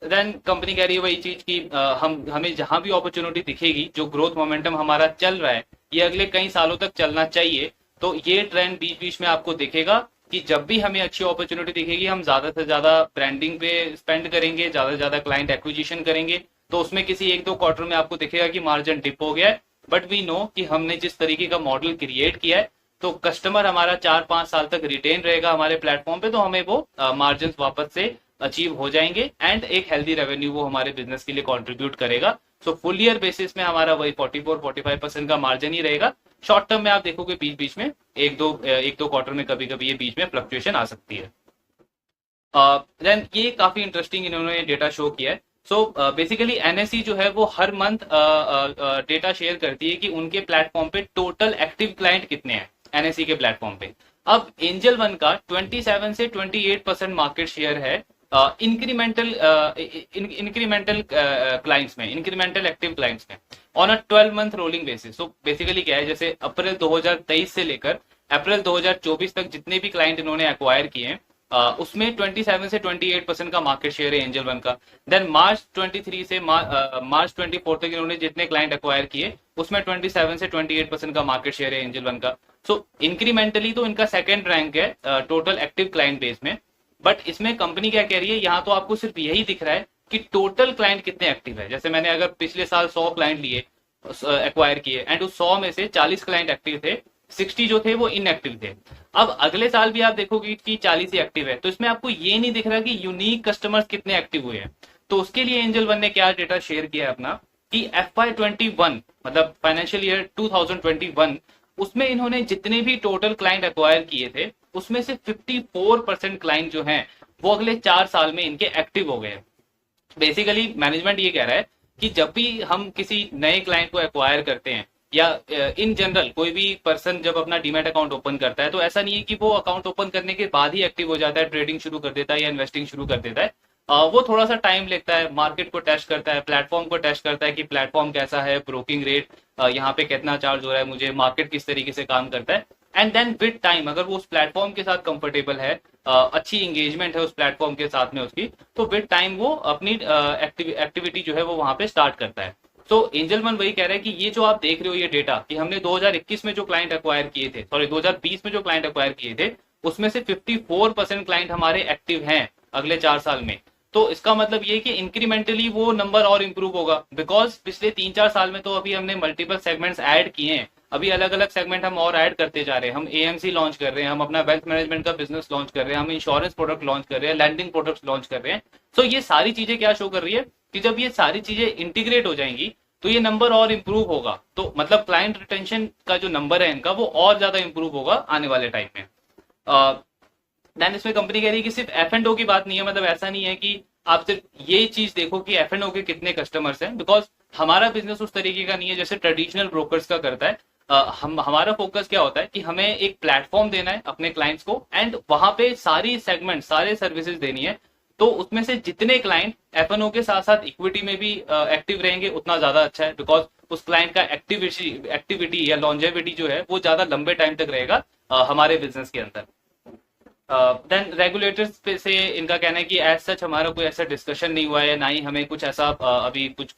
देन कंपनी कह रही है वही चीज कि हमें जहां भी अपॉर्चुनिटी दिखेगी, जो ग्रोथ मोमेंटम हमारा चल रहा है ये अगले कई सालों तक चलना चाहिए, तो ये ट्रेंड बीच बीच में आपको दिखेगा कि जब भी हमें अच्छी अपॉर्चुनिटी दिखेगी हम ज्यादा से ज्यादा ब्रांडिंग पे स्पेंड करेंगे, ज्यादा से ज्यादा क्लाइंट एक्विजिशन करेंगे। तो उसमें किसी 1-2 क्वार्टर में आपको दिखेगा कि मार्जिन डिप हो गया है, बट वी नो कि हमने जिस तरीके का मॉडल क्रिएट किया है, तो कस्टमर हमारा 4-5 साल तक रिटेन रहेगा हमारे प्लेटफॉर्म पे, तो हमें वो मार्जिन वापस से अचीव हो जाएंगे एंड एक हेल्दी रेवेन्यू वो हमारे बिजनेस के लिए कंट्रीब्यूट करेगा। सो फुल ईयर बेसिस में हमारा वही 44-45% का मार्जिन ही रहेगा। शॉर्ट टर्म में आप देखोगे बीच बीच में एक दो क्वार्टर में कभी कभी ये बीच में फ्लक्चुएशन आ सकती है। देन ये काफी इंटरेस्टिंग इन्होंने डेटा शो किया है। सो बेसिकली एनएसई जो है वो हर मंथ डेटा शेयर करती है कि उनके प्लेटफॉर्म पे टोटल एक्टिव क्लाइंट कितने हैं एनएसई के प्लेटफॉर्म पे। अब एंजल वन का 27 से 28% मार्केट शेयर है इंक्रीमेंटल क्लाइंट्स में, इंक्रीमेंटल एक्टिव क्लाइंट्स में on a 12 month rolling basis. So basically क्या है, जैसे अप्रैल 2023 से लेकर अप्रैल 2024 तक जितने भी क्लाइंट इन्होंने एक्वायर किए हैं उसमें 27 से 28% का मार्केट शेयर है एंजल वन का। देन मार्च 23 से मार्च 24 तक इन्होंने जितने क्लाइंट एक्वायर किए उसमें 27 से 28% का मार्केट शेयर है एंजल वन का। सो इंक्रीमेंटली तो इनका सेकंड रैंक है टोटल एक्टिव क्लाइंट बेस में। बट इसमें कंपनी क्या कह रही है, यहाँ तो आपको सिर्फ यही दिख रहा है कि टोटल क्लाइंट कितने एक्टिव है। जैसे मैंने अगर पिछले साल 100 क्लाइंट लिए एक्वायर किए एंड उस 100 में से 40 क्लाइंट एक्टिव थे, 60 जो थे वो इनएक्टिव थे। अब अगले साल भी आप देखोगे कि 40 ही एक्टिव है, तो इसमें आपको ये नहीं दिख रहा कि यूनिक कस्टमर्स कितने एक्टिव हुए हैं। तो उसके लिए एंजल वन ने क्या डेटा शेयर किया है अपना कि FY21 मतलब फाइनेंशियल ईयर 2021 उसमें इन्होंने जितने भी टोटल क्लाइंट एक्वायर किए थे उसमें से 54% क्लाइंट जो हैं वो अगले 4 साल में इनके एक्टिव हो गए। बेसिकली मैनेजमेंट ये कह रहा है कि जब भी हम किसी नए क्लाइंट को एक्वायर करते हैं या इन जनरल कोई भी पर्सन जब अपना डीमैट अकाउंट ओपन करता है, तो ऐसा नहीं है कि वो अकाउंट ओपन करने के बाद ही एक्टिव हो जाता है, ट्रेडिंग शुरू कर देता है या इन्वेस्टिंग शुरू कर देता है। वो थोड़ा सा टाइम लेता है, मार्केट को टेस्ट करता है, प्लेटफॉर्म को टेस्ट करता है कि प्लेटफॉर्म कैसा है, ब्रोकिंग रेट यहाँ पे कितना चार्ज हो रहा है मुझे, मार्केट किस तरीके से काम करता है। एंड देन विद टाइम अगर वो उस प्लेटफॉर्म के साथ कंफर्टेबल है, अच्छी इंगेजमेंट है उस प्लेटफॉर्म के साथ में उसकी, तो विद टाइम वो अपनी एक्टिविटी जो है वो वहां पे स्टार्ट करता है। तो एंजल वन वही कह रहा है कि ये जो आप देख रहे हो ये डेटा कि हमने 2021 में जो क्लाइंट एक्वायर किए थे, सॉरी 2020 में जो क्लाइंट एक्वायर किए थे, उसमें से 54% क्लाइंट हमारे एक्टिव हैं अगले 4 साल में। तो इसका मतलब ये कि इंक्रीमेंटली वो नंबर और इंप्रूव होगा, बिकॉज पिछले 3-4 साल में तो अभी हमने मल्टीपल सेगमेंट्स ऐड किए हैं, अभी अलग अलग सेगमेंट हम और ऐड करते जा रहे हैं, हम एएमसी लॉन्च कर रहे हैं, हम अपना वेल्थ मैनेजमेंट का बिजनेस लॉन्च कर रहे हैं, हम इंश्योरेंस प्रोडक्ट लॉन्च कर रहे हैं, लैंडिंग प्रोडक्ट्स लॉन्च कर रहे हैं। तो ये सारी चीजें क्या शो कर रही है कि जब ये सारी चीजें इंटीग्रेट हो जाएंगी तो ये नंबर और इंप्रूव होगा। तो मतलब क्लाइंट रिटेंशन का जो नंबर है इनका वो और ज्यादा इंप्रूव होगा आने वाले टाइम में। देन इसमें कंपनी कह रही है कि सिर्फ एफ एंड ओ की बात नहीं है, मतलब ऐसा नहीं है कि आप सिर्फ ये चीज देखो कि एफ एंड ओ के कितने कस्टमर्स हैं, बिकॉज हमारा बिजनेस उस तरीके का नहीं है जैसे ट्रेडिशनल ब्रोकर्स का करता है। हमारा फोकस क्या होता है कि हमें एक प्लेटफॉर्म देना है अपने क्लाइंट्स को, एंड वहां पे सारी सेगमेंट सारे सर्विसेज देनी है। तो उसमें से जितने क्लाइंट एफ एन ओ के साथ साथ इक्विटी में भी एक्टिव रहेंगे उतना ज्यादा अच्छा है, बिकॉज उस क्लाइंट का एक्टिविटी या लॉन्जेविटी जो है वो ज्यादा लंबे टाइम तक रहेगा हमारे बिजनेस के अंदर। देन रेगुलेटर्स पे से इनका कहना है कि एज सच हमारा कोई ऐसा डिस्कशन नहीं हुआ है, ना ही हमें कुछ ऐसा अभी कुछ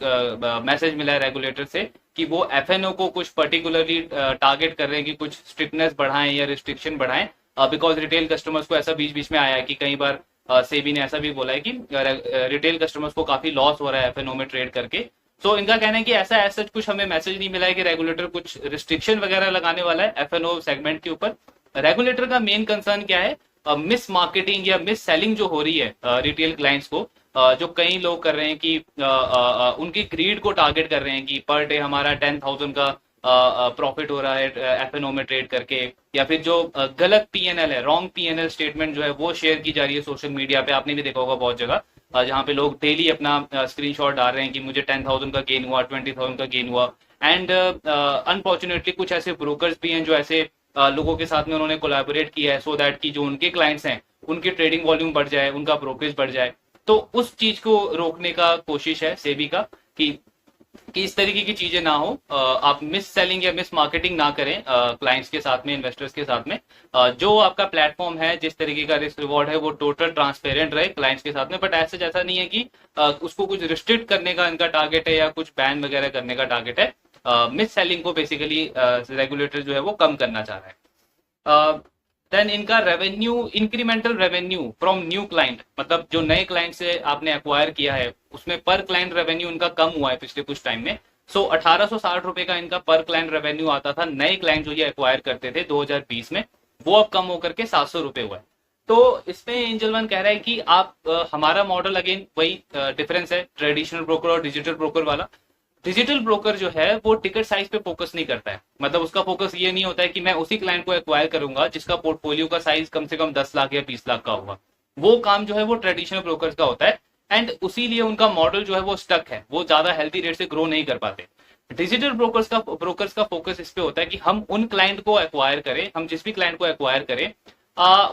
मैसेज मिला है रेगुलेटर से कि वो एफएनओ को कुछ पर्टिकुलरली टारगेट कर रहे हैं कि कुछ स्ट्रिक्टनेस बढ़ाएं या रिस्ट्रिक्शन बढ़ाएं, बिकॉज रिटेल कस्टमर्स को ऐसा बीच बीच में आया है कि कई बार सेबी ने ऐसा भी बोला है कि रिटेल कस्टमर्स को काफी लॉस हो रहा है एफएनओ में ट्रेड करके। तो इनका कहना है कि ऐसा एज सच कुछ हमें मैसेज नहीं मिला है कि रेगुलेटर कुछ रिस्ट्रिक्शन वगैरह लगाने वाला है एफएनओ सेगमेंट के ऊपर। रेगुलेटर का मेन कंसर्न क्या है, मिस मार्केटिंग या मिस सेलिंग जो हो रही है रिटेल क्लाइंट्स को, जो कई लोग कर रहे हैं कि उनकी ग्रीड को टारगेट कर रहे हैं कि पर डे हमारा 10,000 का प्रॉफिट हो रहा है एफएनओ में ट्रेड करके, या फिर जो गलत पीएनएल है, रॉन्ग पीएनएल स्टेटमेंट जो है वो शेयर की जा रही है सोशल मीडिया पे, आपने भी देखा होगा बहुत जगह जहाँ पे लोग डेली अपना स्क्रीनशॉट डाल रहे हैं कि मुझे 10,000 का गेन हुआ, 20,000 का गेन हुआ। एंड अनफॉर्चुनेटली कुछ ऐसे ब्रोकर्स भी हैं जो ऐसे लोगों के साथ में उन्होंने कोलैबोरेट किया है सो दैट कि जो उनके क्लाइंट्स हैं उनकी ट्रेडिंग वॉल्यूम बढ़ जाए, उनका ब्रोकरेज बढ़ जाए। तो उस चीज को रोकने का कोशिश है सेबी का कि इस तरीके की चीजें ना हो, आप मिस सेलिंग या मिस मार्केटिंग ना करें क्लाइंट्स के साथ में, इन्वेस्टर्स के साथ में। जो आपका प्लेटफॉर्म है, जिस तरीके का रिस्क रिवॉर्ड है वो टोटल ट्रांसपेरेंट रहे क्लाइंट्स के साथ में, बट ऐसे जैसा नहीं है कि उसको कुछ रिस्ट्रिक्ट करने का इनका टारगेट है या कुछ बैन वगैरह करने का टारगेट है। मिस सेलिंग को बेसिकली रेगुलेटर जो है वो कम करना चाह रहा है। देन इनका revenue, incremental revenue from new client, मतलब जो नए क्लाइंट से आपने एक्वायर किया है उसमें पर क्लाइंट रेवेन्यू इनका कम हुआ है पिछले कुछ टाइम में। सो 1860 रुपए का इनका पर क्लाइंट रेवेन्यू आता था नए क्लाइंट जो ये एक्वायर करते थे 2020 में, वो अब कम होकर के 700 रुपए हुआ है। तो इसमें एंजल वन कह रहा है कि आप हमारा मॉडल अगेन वही डिफरेंस है ट्रेडिशनल ब्रोकर और डिजिटल ब्रोकर वाला। डिजिटल ब्रोकर जो है वो टिकट साइज पे फोकस नहीं करता है, मतलब उसका फोकस ये नहीं होता है कि मैं उसी क्लाइंट को एक्वायर करूंगा जिसका पोर्टफोलियो का साइज कम से कम 10 लाख या 20 लाख का होगा। वो काम जो है वो ट्रेडिशनल ब्रोकर्स का होता है, एंड उसीलिए उनका मॉडल जो है वो स्टक है, वो ज्यादा हेल्थी रेट से ग्रो नहीं कर पाते। डिजिटल ब्रोकर्स का फोकस इस पे होता है कि हम उन क्लाइंट को एक्वायर करें, हम जिस भी क्लाइंट को एक्वायर करें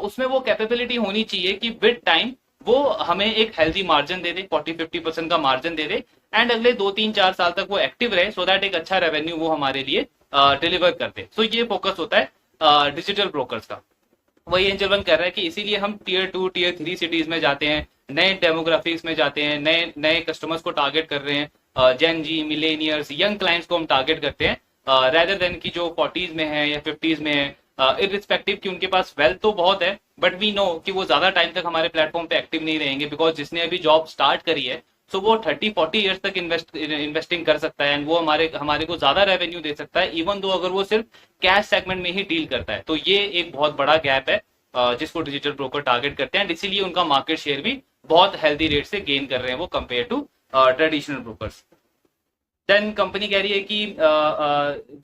उसमें वो कैपेबिलिटी होनी चाहिए कि विद टाइम वो हमें एक हेल्दी मार्जिन दे दे, 40-50% का मार्जिन दे दे, एंड अगले 2-3-4 साल तक वो एक्टिव रहे, सो दैट एक अच्छा रेवेन्यू वो हमारे लिए डिलीवर करते। सो ये फोकस होता है डिजिटल ब्रोकर्स का। वही एंजल वन कह रहा है कि इसीलिए हम टियर 2 टियर 3 सिटीज में जाते हैं, नए डेमोग्राफिक्स में जाते हैं, नए नए कस्टमर्स को टारगेट कर रहे हैं, जेन जी, मिलेनियर्स, यंग क्लाइंट्स को हम टारगेट करते हैं, रेदर देन की जो 40s में है या 50s में है, इरिस्पेक्टिव कि उनके पास वेल्थ तो बहुत है बट वी नो कि वो ज्यादा टाइम तक हमारे प्लेटफॉर्म पे एक्टिव नहीं रहेंगे, बिकॉज जिसने अभी जॉब स्टार्ट करी है सो वो 30-40 ईयर्स तक इन्वेस्टिंग कर सकता है, एंड वो हमारे को ज्यादा रेवेन्यू दे सकता है, इवन दो अगर वो सिर्फ कैश सेगमेंट में ही डील करता है। तो ये एक बहुत बड़ा गैप है जिसको डिजिटल ब्रोकर टारगेट करते हैं, इसीलिए उनका मार्केट शेयर भी बहुत हेल्दी रेट से गेन कर रहे हैं वो compare to traditional brokers. Then company कह रही है कि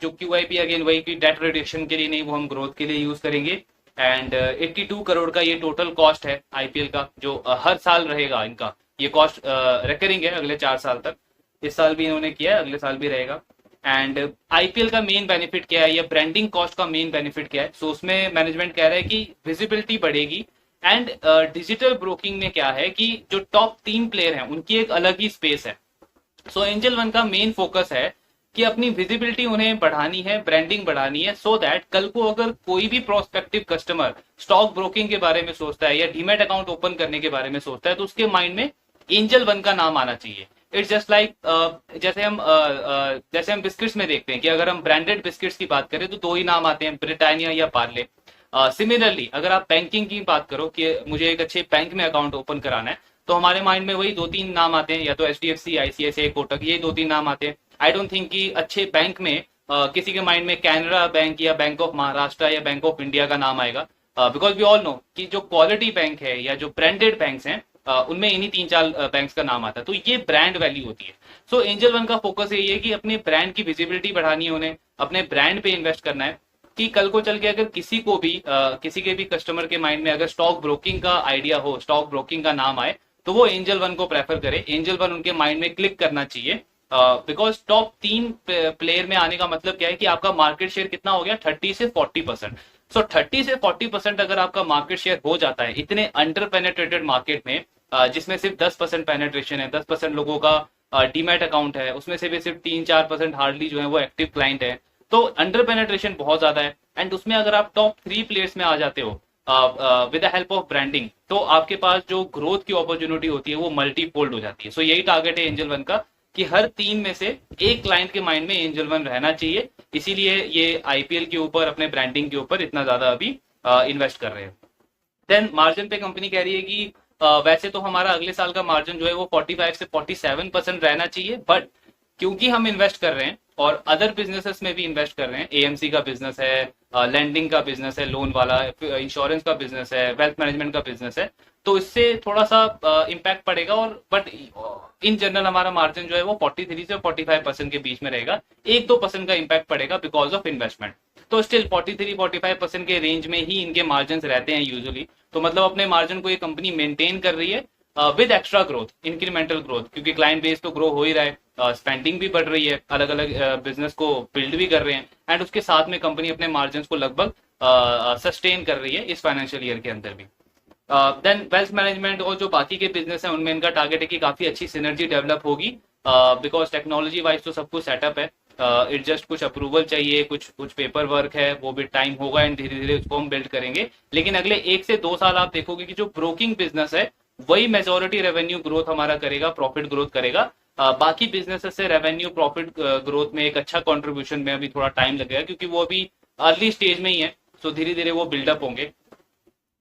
जो QIP अगेन वही की डेट रिडक्शन के लिए नहीं, वो हम ग्रोथ के लिए यूज करेंगे। एंड 82 करोड़ का ये टोटल कॉस्ट है IPL का, जो हर साल रहेगा इनका, ये कॉस्ट रिकरिंग है अगले 4 साल तक। इस साल भी इन्होंने किया है, अगले साल भी रहेगा। एंड IPL का मेन बेनिफिट क्या है, या ब्रांडिंग कॉस्ट का मेन बेनिफिट क्या है, सो उसमें मैनेजमेंट कह रहा है कि विजिबिलिटी बढ़ेगी एंड डिजिटल ब्रोकिंग में क्या है कि जो टॉप 3 प्लेयर हैं उनकी एक अलग ही स्पेस है। सो एंजल वन का मेन फोकस है कि अपनी विजिबिलिटी उन्हें बढ़ानी है, ब्रांडिंग बढ़ानी है, सो दैट कल को अगर कोई भी प्रोस्पेक्टिव कस्टमर स्टॉक ब्रोकिंग के बारे में सोचता है या डीमेट अकाउंट ओपन करने के बारे में सोचता है तो उसके माइंड में एंजल वन का नाम आना चाहिए। इट्स जस्ट लाइक जैसे हम बिस्किट्स में देखते हैं कि अगर हम ब्रांडेड बिस्किट्स की बात करें तो 2 ही नाम आते हैं, ब्रिटानिया या पार्ले। सिमिलरली अगर आप बैंकिंग की बात करो कि मुझे एक अच्छे बैंक में अकाउंट ओपन कराना है तो हमारे माइंड में वही 2-3 नाम आते हैं, या तो एचडीएफसी, आईसीआईसीआई, कोटक, ये 2-3 नाम आते हैं। आई डोंट थिंक कि अच्छे बैंक में किसी के माइंड में कैनरा बैंक या बैंक ऑफ महाराष्ट्र या बैंक ऑफ इंडिया का नाम आएगा, बिकॉज वी ऑल नो कि जो क्वालिटी बैंक है या जो ब्रांडेड बैंक्स हैं उनमें इन्हीं 3-4 बैंक्स का नाम आता है। तो ये ब्रांड वैल्यू होती है। सो एंजल वन का फोकस यही है कि अपने ब्रांड की विजिबिलिटी बढ़ानी है, उन्हें अपने ब्रांड पे इन्वेस्ट करना है कि कल को चल के अगर किसी को भी किसी के भी कस्टमर के माइंड में अगर स्टॉक ब्रोकिंग का आइडिया हो, स्टॉक ब्रोकिंग का नाम आए, तो वो एंजल वन को प्रेफर करे। एंजल वन उनके माइंड में क्लिक करना चाहिए, बिकॉज टॉप 3 प्लेयर में आने का मतलब क्या है कि आपका मार्केट शेयर कितना हो गया, 30 से 40%। सो 30 से 40% अगर आपका मार्केट शेयर हो जाता है इतने अंडर पेनेट्रेटेड मार्केट में, जिसमें सिर्फ 10% पेनेट्रेशन है, 10% लोगों का डीमैट अकाउंट है, उसमें से भी सिर्फ 3-4% हार्डली जो है वो एक्टिव क्लाइंट है, तो अंडर पेनेट्रेशन बहुत ज्यादा है। एंड उसमें अगर आप टॉप 3 प्लेयर्स में आ जाते हो with the help of branding, तो आपके पास जो ग्रोथ की अपॉर्चुनिटी होती है वो मल्टीफोल्ड हो जाती है। सो यही टारगेट है एंजल वन का कि हर 3 में से एक क्लाइंट के माइंड में एंजल वन रहना चाहिए। इसीलिए ये आईपीएल के ऊपर, अपने ब्रांडिंग के ऊपर इतना ज्यादा अभी इन्वेस्ट कर रहे हैं। देन मार्जिन पे कंपनी कह रही है कि वैसे तो हमारा अगले साल का मार्जिन जो है वो 45 से 47% रहना चाहिए, बट क्योंकि हम इन्वेस्ट कर रहे हैं और अदर बिजनेसेस में भी इन्वेस्ट कर रहे हैं, एएमसी का बिजनेस है, लैंडिंग का बिजनेस है, लोन वाला, इंश्योरेंस का बिजनेस है, वेल्थ मैनेजमेंट का बिजनेस है, तो इससे थोड़ा सा इम्पैक्ट पड़ेगा। और बट इन जनरल हमारा मार्जिन जो है वो 43 से 45% के बीच में रहेगा। 1-2% का इम्पैक्ट पड़ेगा बिकॉज ऑफ इन्वेस्टमेंट, तो स्टिल 43-45% के रेंज में ही इनके मार्जिन रहते हैं यूजुअली। तो मतलब अपने मार्जिन को ये कंपनी मेंटेन कर रही है with extra growth, incremental growth, क्योंकि क्लाइंट बेस तो ग्रो हो ही रहा है, स्पेंडिंग भी बढ़ रही है, अलग अलग बिजनेस को बिल्ड भी कर रहे हैं, एंड उसके साथ में कंपनी अपने मार्जिन को लगभग सस्टेन कर रही है इस फाइनेंशियल ईयर के अंदर भी। देन वेल्थ मैनेजमेंट और जो बाकी के बिजनेस है उनमें इनका टारगेट है कि काफी अच्छी सिनर्जी डेवलप होगी, बिकॉज टेक्नोलॉजी वाइज तो सब कुछ सेटअप है, इट जस्ट कुछ अप्रूवल चाहिए, कुछ पेपर वर्क है, वो भी टाइम होगा एंड धीरे धीरे उसको हम बिल्ड करेंगे। लेकिन अगले 1 से 2 साल आप देखोगे कि जो ब्रोकिंग बिजनेस है वही मेजोरिटी रेवेन्यू ग्रोथ हमारा करेगा, प्रॉफिट ग्रोथ करेगा। बाकी बिजनेसेस से रेवेन्यू प्रॉफिट ग्रोथ में एक अच्छा कंट्रीब्यूशन में अभी थोड़ा टाइम लगेगा, क्योंकि वो अभी अर्ली स्टेज में ही है, सो धीरे धीरे वो बिल्डअप होंगे।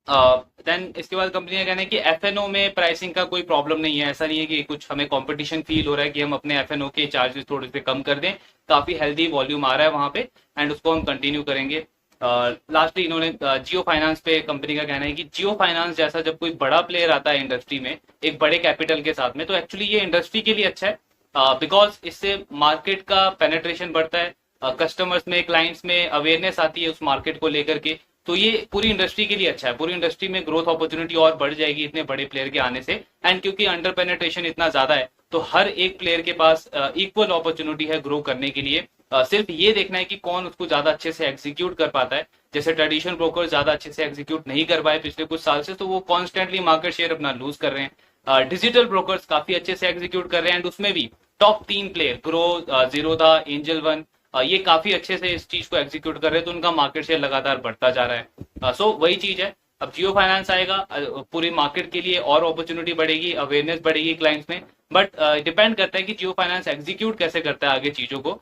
देन इसके बाद कंपनी का कहना है कि एफएनओ में प्राइसिंग का कोई प्रॉब्लम नहीं है। ऐसा नहीं है कि कुछ हमें कंपटीशन फील हो रहा है कि हम अपने एफएनओ के चार्जेस थोड़े से कम कर दें, काफी हेल्दी वॉल्यूम आ रहा है वहां पे एंड उसको हम कंटिन्यू करेंगे। लास्टली इन्होंने जियो फाइनेंस पे कंपनी का कहना है कि जियो फाइनेंस जैसा जब कोई बड़ा प्लेयर आता है इंडस्ट्री में एक बड़े कैपिटल के साथ में, तो एक्चुअली ये इंडस्ट्री के लिए अच्छा है, बिकॉज इससे मार्केट का पेनेट्रेशन बढ़ता है, कस्टमर्स में, क्लाइंट्स में अवेयरनेस आती है उस मार्केट को लेकर के, तो ये पूरी इंडस्ट्री के लिए अच्छा है। पूरी इंडस्ट्री में ग्रोथ अपॉर्चुनिटी और बढ़ जाएगी इतने बड़े प्लेयर के आने से, एंड क्योंकि अंडर पेनेट्रेशन इतना ज्यादा है तो हर एक प्लेयर के पास इक्वल अपॉर्चुनिटी है ग्रो करने के लिए। सिर्फ ये देखना है कि कौन उसको ज्यादा अच्छे से एग्जीक्यूट कर पाता है। जैसे ट्रेडिशनल ब्रोकर ज्यादा अच्छे से एग्जीक्यूट नहीं कर पाए पिछले कुछ साल से, तो वो कॉन्स्टेंटली मार्केट शेयर अपना लूज कर रहे हैं। डिजिटल ब्रोकर्स काफी अच्छे से एग्जीक्यूट कर रहे हैं, एंड उसमें भी top 3 player grow, Zerodha, angel one, ये काफी अच्छे से इस चीज को एग्जीक्यूट कर रहे हैं, तो उनका मार्केट शेयर लगातार बढ़ता जा रहा है। सो वही चीज है, अब जियो फाइनेंस आएगा, पूरी मार्केट के लिए और अपॉर्चुनिटी बढ़ेगी, अवेयरनेस बढ़ेगी क्लाइंट्स में, बट डिपेंड करता है कि जियो फाइनेंस एग्जीक्यूट कैसे करता है आगे चीजों को,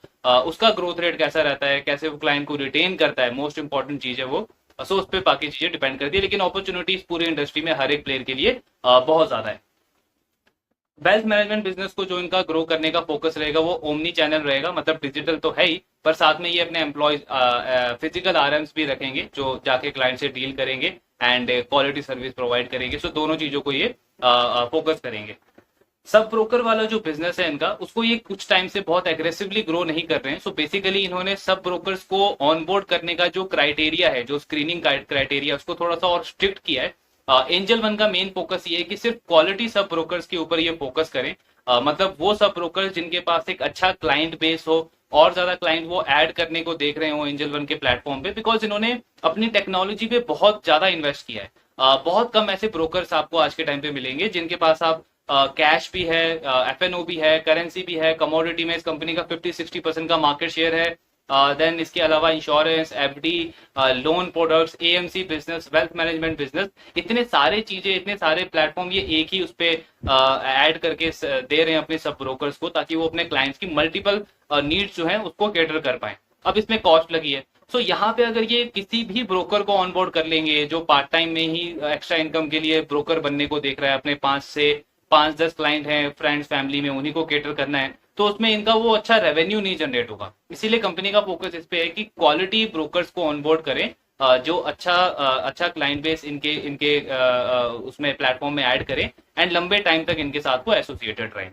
उसका ग्रोथ रेट कैसा रहता है, कैसे वो क्लाइंट को रिटेन करता है, मोस्ट इंपॉर्टेंट चीज है वो। सो उस पर बाकी चीजें डिपेंड करती है, लेकिन अपॉर्चुनिटीज पूरी इंडस्ट्री में हर एक प्लेयर के लिए बहुत ज्यादा है। वेल्थ मैनेजमेंट बिजनेस को जो इनका ग्रो करने का फोकस रहेगा वो ओमनी चैनल रहेगा, मतलब डिजिटल तो है ही, पर साथ में ये अपने एम्प्लॉयज फिजिकल आरएम्स भी रखेंगे जो जाके क्लाइंट से डील करेंगे एंड क्वालिटी सर्विस प्रोवाइड करेंगे। सो दोनों चीजों को ये फोकस करेंगे। सब ब्रोकर वाला जो बिजनेस है इनका, उसको ये कुछ टाइम से बहुत एग्रेसिवली ग्रो नहीं कर रहे हैं। सो बेसिकली इन्होंने सब ब्रोकर्स को ऑनबोर्ड करने का जो क्राइटेरिया है, जो स्क्रीनिंग क्राइटेरिया, उसको थोड़ा सा और स्ट्रिक्ट किया है। एंजल वन का मेन फोकस ये है कि सिर्फ क्वालिटी सब ब्रोकर्स के ऊपर ये फोकस करें, मतलब वो सब ब्रोकर्स जिनके पास एक अच्छा क्लाइंट बेस हो और ज्यादा क्लाइंट वो ऐड करने को देख रहे हो एंजल वन के प्लेटफॉर्म पे, बिकॉज इन्होंने अपनी टेक्नोलॉजी पे बहुत ज्यादा इन्वेस्ट किया है। बहुत कम ऐसे ब्रोकर्स आपको आज के टाइम पे मिलेंगे जिनके पास आप कैश भी है, एफएनओ भी है, करेंसी भी है, कमोडिटी में इस कंपनी का 50-60% का मार्केट शेयर है। देन इसके अलावा insurance, FD, loan products, AMC business, wealth management business, इतने सारे चीजें, इतने सारे प्लेटफॉर्म ये एक ही उस पे ऐड करके दे रहे हैं अपने सब ब्रोकर्स को, ताकि वो अपने क्लाइंट्स की मल्टीपल नीड्स जो है उसको कैटर कर पाए। अब इसमें कॉस्ट लगी है, सो यहाँ पे अगर ये किसी भी ब्रोकर को ऑनबोर्ड कर लेंगे जो पार्ट टाइम में ही एक्स्ट्रा इनकम के लिए ब्रोकर बनने को देख रहा है, अपने 5 से 10 क्लाइंट हैं फ्रेंड्स फैमिली में, उन्हीं को कैटर करना है, तो उसमें इनका वो अच्छा रेवेन्यू नहीं जनरेट होगा। इसीलिए कंपनी का फोकस इस पे है कि क्वालिटी ब्रोकर्स को ऑनबोर्ड करें, जो अच्छा क्लाइंट बेस इनके इनके उसमें प्लेटफॉर्म में ऐड करें एंड लंबे टाइम तक इनके साथ वो एसोसिएटेड रहें।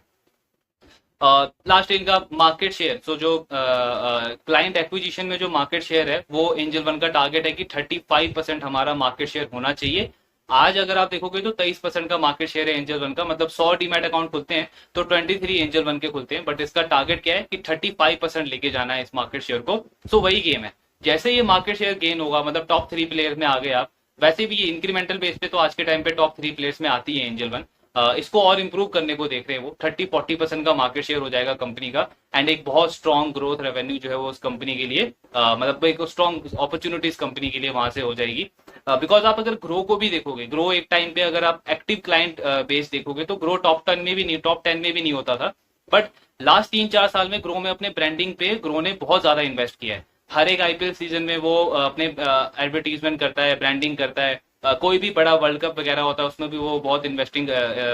लास्ट इनका मार्केट शेयर, सो जो क्लाइंट एक्विजिशन में जो मार्केट शेयर है वो एंजल वन का टारगेट है कि 35% हमारा मार्केट शेयर होना चाहिए। आज अगर आप देखोगे तो 23% का मार्केट शेयर है एंजल वन का, मतलब 100 डीमैट अकाउंट खुलते हैं तो 23 एंजल वन के खुलते हैं, बट इसका टारगेट क्या है कि 35% लेके जाना है इस मार्केट शेयर को। सो वही गेम है, जैसे ये मार्केट शेयर गेन होगा, मतलब टॉप 3 प्लेयर में आ गए आप, वैसे भी ये इंक्रीमेंटल बेस पे तो आज के टाइम पे टॉप 3 प्लेयर्स में आती है एंजल वन। इसको और इंप्रूव करने को देख रहे हैं वो, 30-40% का मार्केट शेयर हो जाएगा कंपनी का, एंड एक बहुत स्ट्रॉन्ग ग्रोथ रेवेन्यू जो है वो उस कंपनी के लिए, मतलब एक स्ट्रॉन्ग अपॉर्चुनिटीज कंपनी के लिए वहां से हो जाएगी। बिकॉज आप अगर ग्रो को भी देखोगे, ग्रो एक टाइम पे अगर आप एक्टिव क्लाइंट बेस देखोगे तो ग्रो टॉप 10 में भी नहीं होता था, बट लास्ट 3-4 साल में ग्रो में अपने ब्रांडिंग पे ग्रो ने बहुत ज्यादा इन्वेस्ट किया है। हर एक आईपीएल सीजन में वो अपने एडवर्टीजमेंट करता है, ब्रांडिंग करता है, कोई भी बड़ा वर्ल्ड कप वगैरह होता है उसमें भी वो बहुत इन्वेस्टिंग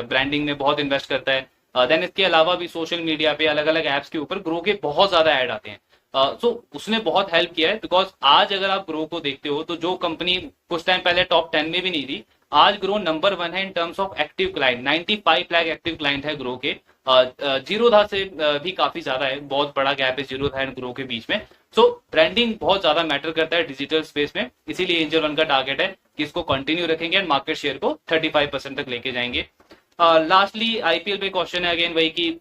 ब्रांडिंग में बहुत इन्वेस्ट करता है। देन इसके अलावा भी सोशल मीडिया पे अलग अलग एप्स के ऊपर ग्रो के बहुत ज्यादा ऐड आते हैं। सो उसने बहुत हेल्प किया है, बिकॉज आज अगर आप ग्रो को देखते हो तो जो कंपनी कुछ टाइम पहले टॉप 10 में भी नहीं थी, आज ग्रो नंबर 1 है in terms of active client. 95 lakh active client है ग्रो के, जीरोधा से भी काफी ज्यादा है, बहुत बड़ा गैप है जीरोधा एंड ग्रो के बीच में। सो ब्रांडिंग बहुत ज्यादा मैटर करता है डिजिटल स्पेस में, इसीलिए एंजल वन का टारगेट है कि इसको कंटिन्यू रखेंगे एंड मार्केट शेयर को 35% तक लेके जाएंगे। लास्टली आईपीएल पे क्वेश्चन है अगेन वही कि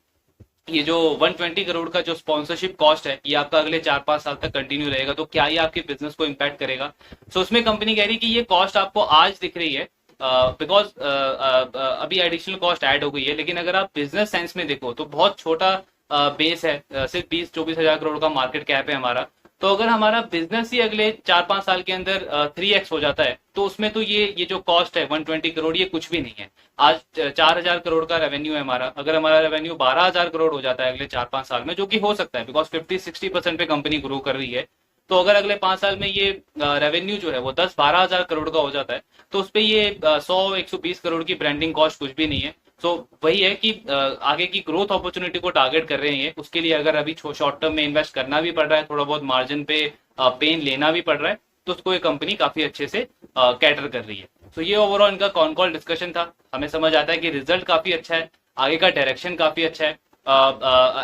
ये जो 120 करोड़ का जो स्पॉन्सरशिप कॉस्ट है ये आपका अगले 4-5 साल तक कंटिन्यू रहेगा, तो क्या ये आपके बिजनेस को इम्पैक्ट करेगा? सो उसमें कंपनी कह रही है कि ये कॉस्ट आपको आज दिख रही है बिकॉज अभी एडिशनल कॉस्ट ऐड हो गई है, लेकिन अगर आप बिजनेस सेंस में देखो तो बहुत छोटा बेस है, सिर्फ 20-24 हजार करोड़ का मार्केट कैप है हमारा। तो अगर हमारा बिजनेस ही अगले 4-5 साल के अंदर 3x हो जाता है तो उसमें तो ये जो कॉस्ट है 120 करोड़ ये कुछ भी नहीं है। आज 4,000 करोड़ का रेवेन्यू है हमारा, अगर हमारा रेवेन्यू 12,000 करोड़ हो जाता है अगले 4-5 साल में, जो कि हो सकता है बिकॉज 50-60% पे कंपनी ग्रो कर रही है, तो अगर अगले 5 साल में ये रेवेन्यू जो है वो 10-12 हजार करोड़ का हो जाता है तो उस पर ये 100-120 करोड़ की ब्रांडिंग कॉस्ट कुछ भी नहीं है। सो वही है कि आगे की ग्रोथ अपॉर्चुनिटी को टारगेट कर रहे हैं, उसके लिए अगर अभी शॉर्ट टर्म में इन्वेस्ट करना भी पड़ रहा है, थोड़ा बहुत मार्जिन पे पेन लेना भी पड़ रहा है, तो उसको ये कंपनी काफी अच्छे से कैटर कर रही है। तो ये ओवरऑल इनका कॉन कॉल डिस्कशन था। हमें समझ आता है कि रिजल्ट काफी अच्छा है, आगे का डायरेक्शन काफी अच्छा है।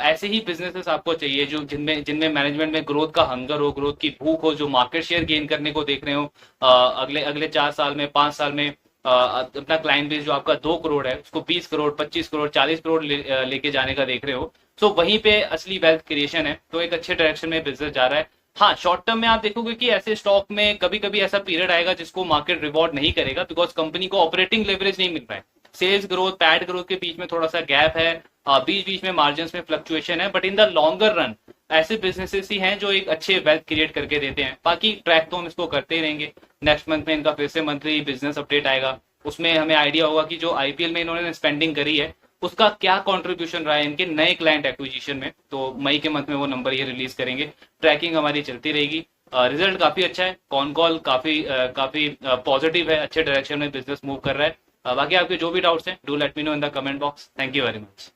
ऐसे ही बिजनेसेस आपको चाहिए जो जिनमें मैनेजमेंट में ग्रोथ का हंगर हो, ग्रोथ की भूख हो, जो मार्केट शेयर गेन करने को देख रहे हो अगले 4 साल में, 5 साल में। अपना क्लाइंट बेस जो आपका 2 करोड़ है उसको 20 करोड़, 25 करोड़, 40 करोड़ लेके जाने का देख रहे हो, सो वहीं पे असली वेल्थ क्रिएशन है। तो एक अच्छे डायरेक्शन में बिजनेस जा रहा है। हाँ, शॉर्ट टर्म में आप देखोगे कि ऐसे स्टॉक में कभी कभी ऐसा पीरियड आएगा जिसको मार्केट रिवॉर्ड नहीं करेगा, बिकॉज कंपनी को ऑपरेटिंग लेवरेज नहीं मिल रहा है, सेल्स ग्रोथ पैड ग्रोथ के बीच में थोड़ा सा गैप है, बीच बीच में मार्जिन में फ्लक्चुएशन है, but in the longer run ऐसे बिजनेसेस ही हैं जो एक अच्छे वेल्थ क्रिएट करके देते हैं। बाकी ट्रैक तो हम इसको करते ही रहेंगे। नेक्स्ट मंथ में इनका फिर से मंथली बिजनेस अपडेट आएगा, उसमें हमें आइडिया होगा कि जो आईपीएल में इन्होंने स्पेंडिंग करी है उसका क्या कंट्रीब्यूशन रहा है इनके नए क्लाइंट एक्विजिशन में। तो मई के मंथ में वो नंबर ये रिलीज करेंगे। ट्रैकिंग हमारी चलती रहेगी। रिजल्ट काफी अच्छा है, कॉन कॉल काफी पॉजिटिव है, अच्छे डायरेक्शन में बिजनेस मूव कर रहा है। बाकी आपके जो भी डाउट्स हैं do let me know in the comment box. Thank you very much.